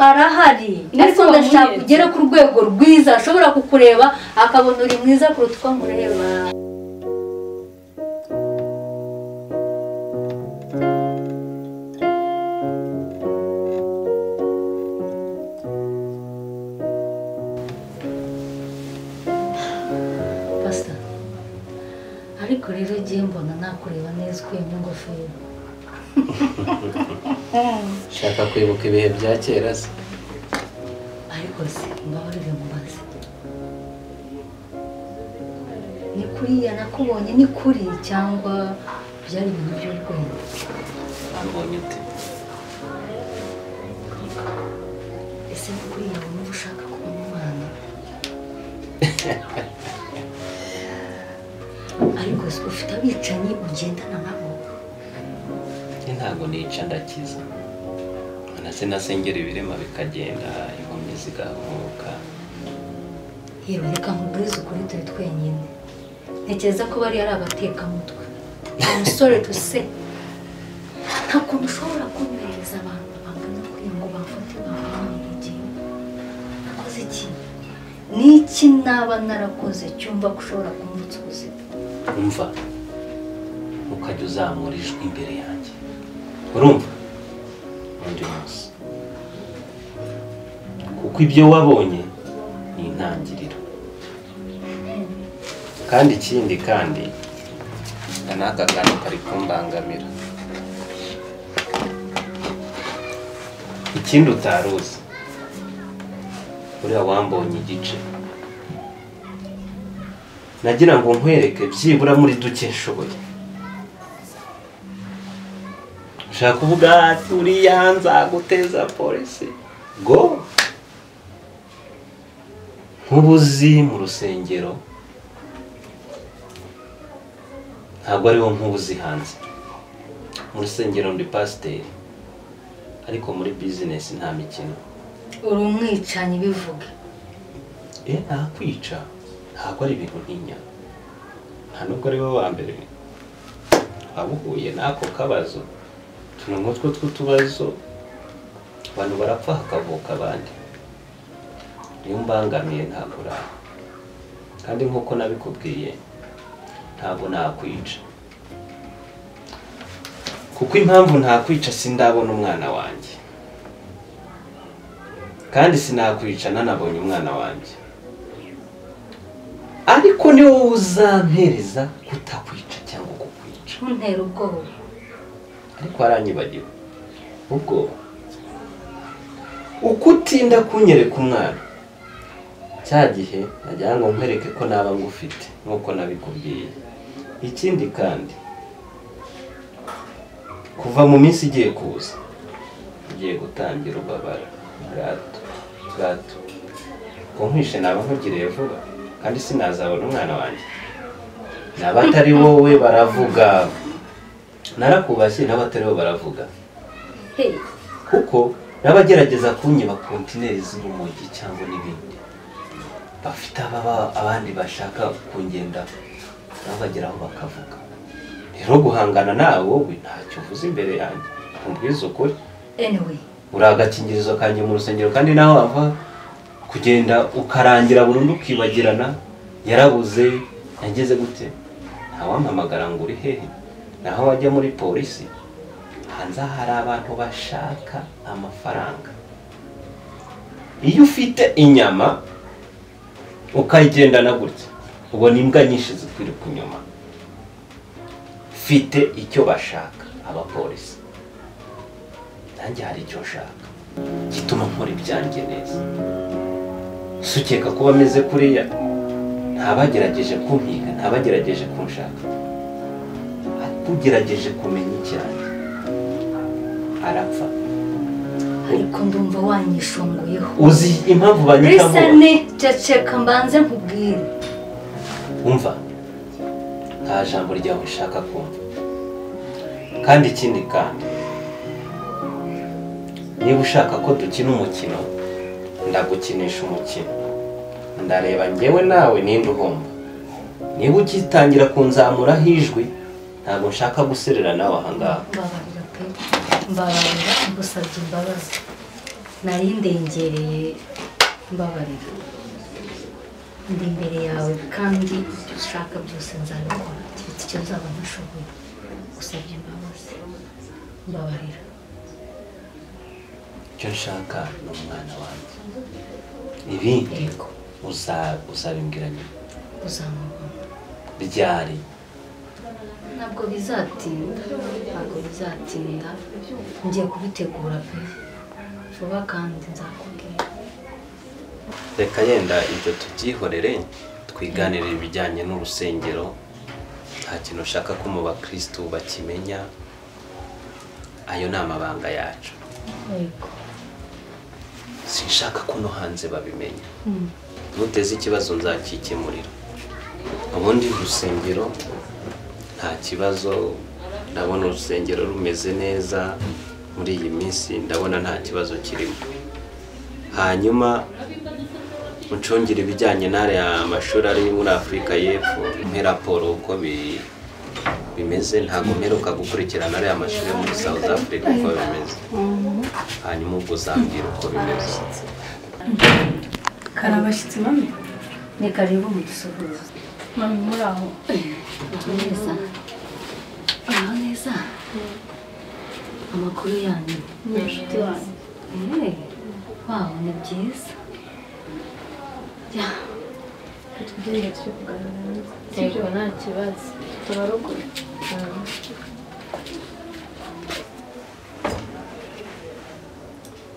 arahari ariko ndashaka kugera ku rwego rwiza ashobora kukureba akabona uri mwiza kuruta uko nkureba. Paster, ariko rero giye mbona nakureba neza ukuyemo ingofero. Shaka kwibuka ibihe bya kera se. Ariko se mbabarire mubaze, ni kuriya nakubonye ni kuri cyangwa byari ibintu by'urwenya? Ambonye ute? Ese ni kuriya wumva ushaka kuba umwana? Ariko se ufite abicanyi ugendana nabo? Ntabwo nica ndakiza. Nase nasengera ibirema bikagenda, impumyi zigahumuka. Yewe reka nkubwize ukuri turi twenyine. Ntekereza ko bari ari abatekamutwe. I'm sorry to say. Nta kuntu ushobora kumereza abantu bangana kugira ngo bafate bahamwe. Nakoze iki? Niki naba narakoze cyumva ko ushobora kumutsa ubuzima? Umva, ukajya uzamura ijwi imbere yanjye. Urumva? Undi munsi. Kuko ibyo wabonye ni intangiriro. Kandi ikindi kandi n'aka kantu kari kumbangamira. Ikindi utaruzi. Uriya wambonye igice. Nagira ngo nkwereke byibura muri duke nshoboye. Ushaka kuvuga ati uriya nzaguteza polisi. Go! Nkubuzi mu rusengero. Ntabwo ari wo nkubuzi hanze. Mu rusengero ndi pasiteri. Ariko muri business nta mikino. Uri umwicanyi bivuga. Nakwica. Ntabwo ari ibintu ntinya. Nta nubwo ari wowe wa mbere. Wabuhuye n'ako kabazo. Tunumwe tw'utubazo. Abantu barapfa hakavuka abandi. Niyo mbangamiye ntabwo uraho. Kandi nk'uko nabikubwiye ntabwo nakwica. Kuko impamvu ntakwica sindabona umwana wanjye. Kandi sinakwica nanabonye umwana wanjye. Ariko ni wowe uzampereza kutakwica cyangwa kukwica. Ntera ubwoba. Ariko aranyibagiwe. Ubwo ukutinda kunyereka umwana. Cya gihe najya ngo nkwereke ko naba ngufite nkuko nabikubwiye. Ikindi kandi kuva mu minsi igiye kuza ugiye gutangira ubabara gato. Ko nkwishe naba nkugiriye vuba kandi sinazabona umwana wanjye. Nabatari wowe baravuga. Narakubashye nabatari wowe baravuga. Kuko nabagerageza kunyiba kontineri z'urumogi cyangwa n'ibindi. Bafite abandi bashaka kungenda nabageraho bakavuga. Rero guhangana nawe wowe ntacyo uvuze imbere yanjye. Umbwiza ukuri. Anyway. Uri agakingirizo kanjye mu rusengero kandi naho wava kugenda ukarangira burundu ukibagirana. Yarabuze yageze gute? Ntawampamagara ngo uri hehe. Naho wajya muri polisi. Hanze hari abantu bashaka amafaranga. Iyo ufite inyama ukayigendana gutya ubona imbwa nyinshi zikwiruka inyuma. Fite icyo bashaka abapolisi. Nanjye hari icyo nshaka gituma nkora ibyanjye neza. Sukeka kuba ameze kuriya ntabagerageje kumpiga, ntabagerageje kunshaka. Ugerageje kumenya icyanjye arapfa. Ariko ndumva wanyishongoyeho. Uzi impamvu banyitamo? Risane ceceka mbanze nkubwire. Umva. Nta jambo ryawe ushaka kumva. Kandi ikindi kandi niba ushaka ko dukina umukino ndagukinisha umukino. Ndareba njyewe nawe ninde uhomba. Niba ukitangira kunzamuraho ijwi ntabwo nshaka guserera nawe ahangaha. Mbabarira pe. Mbabarira ngusabye imbabazi. nari ndengereye mbabarira ndi imbere yawe kandi ibyo ushaka byose nzabikora keretse icyo nzaba ntashoboye gusabye imbabazi mbabarira icyo nshaka ni umwana wanjye ibindi uzabimbwira nyuma uzamubona ryari ntabwo bizatinda ngiye kubitegura pe vuba kandi nzakubwira reka yenda ibyo tubyihorere twiganirira ibijyanye n'urusengero nta kintu ushaka ko mu bakristo bakimenya ayo ni amabanga yacu sinshaka ko no hanze babimenya nuteze ikibazo nzakikemurira ubundi urusengero nta kibazo ndabona urusengero rumeze neza muri iyi minsi ndabona nta kibazo kirimo hanyuma mucungire ibijyanye n'ariya mashuri ari muri Afurika y'Epfo raporo uko bimeze ntabwo mperuka gukurikirana ariya mashuri yo muri South Africa uko bimeze hanyuma ubwo uzambwira uko bimeze karabashyitsi mami ni karibu mu dusuhuza mami muri aho neza neza amakuru yanyu ni inshuti wanyu wawe ni byiza tugiye turi kuganira sibyo nta kibazo turarugura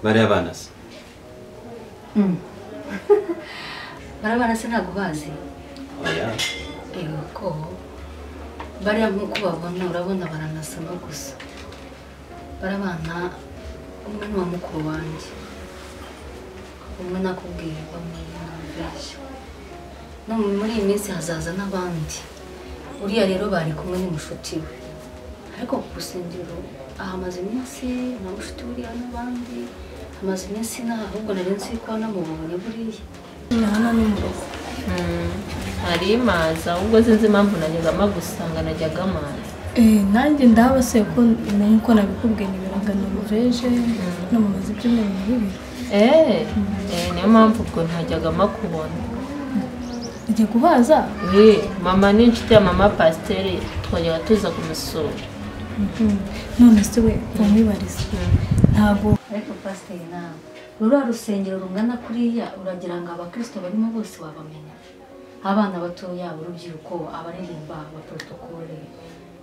bariya bana se barabana se ntabwo bazi oya ko bariya nk'uko babona urabona baranasama gusa barabana umwe ni uwa mukuru wanjye umwe nakubwiye bamwiyumvisha no muri iyi minsi hazaza n'abandi uriya rero bari kumwe n'umushuti we ariko ku rusengero ahamaze iminsi na mushuti uriya n'abandi hamaze iminsi ahubwo nari nzi ko namubonye buriya hano ni mu rugo hari imazi ahubwo sinzi impamvu najyagamo gusanga najyaga amazi nanjye ndabase ko nuko nabikubwiye nibiraga noruveje no mu mazi by'umweru bibiri niyo mpamvu ubwo ntajyagamo kubona ujya kubaza mama ni inshuti ya mama Pasiteri twajyaga tuza kumusura none se we umwibariza ntabwo ariko Pasiteri nawe ruriya rusengero rungana kuriya uragira ngo abakristo barimo bose wabamenya abana batoya urubyiruko abaririmba abaprotokole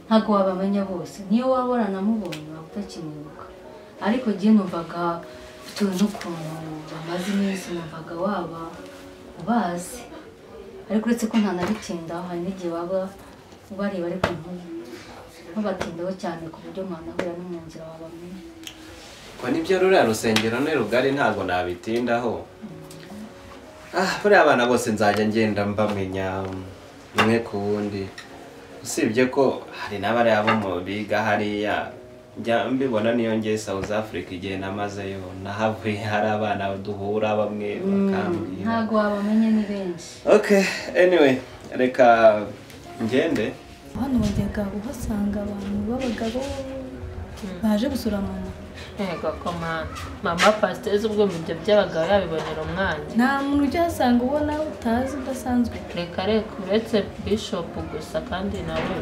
ntabwo wabamenya bose niyo waba waranamubonye waba utakimwibuka ariko njye numvaga bitewe n'ukuntu bamaze iminsi numvaga waba ubazi ariko uretse ko ntanabitindaho hari n'igihe waba ubareba ariko ntubatindeho cyane ku buryo mwanahura no mu nzira wabamenya ko nibyo ruriya rusengero ni rugari ntabwo nabitindaho buriya abana bose nzajya ngenda mbamenya umwe ku wundi usibye ko hari n'abariya bo mu biga hariya njya mbibona niyo ngiye South Africa igihe namazeyo nahavuye hari abana duhura bamwe bakambwira ntabwo wabamenye ni benshi anyway reka ngende hano wajyaga uhasanga abantu b'abagabo baje gusura mama mama Pasiteri ubwo ibyo by'abagabo yabibonera umwanya nta muntu ujya uhasanga ubona utazi udasanzwe reka uretse Bishop gusa kandi nawe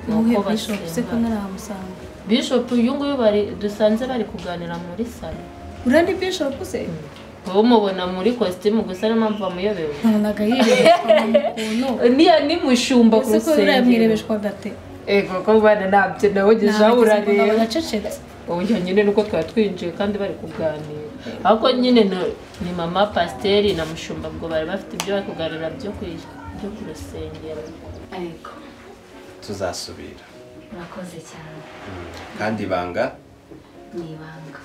nuko Bishop se ko naramusanga Bishop uyu nguyu dusanze bari kuganira muri salo uriya ni Bishop se wowe umubona muri kositimu gusa niyo mpamvu bamuyobewe ntabonaga yirebeshwa mu kuntu ni mushumba ku rusengero ese ko uriya mwirebeshwa gate ko bana ntabyo nawe ugejeho urareba baracecetse uburyo nyine nuko twari twinjiye kandi bari kuganira ahubwo nyine ni mama Pasiteri na mushumba ubwo bari bafite ibyo bari kuganira byo ku rusengero ariko tuzasubira murakoze cyane kandi ibanga ni ibanga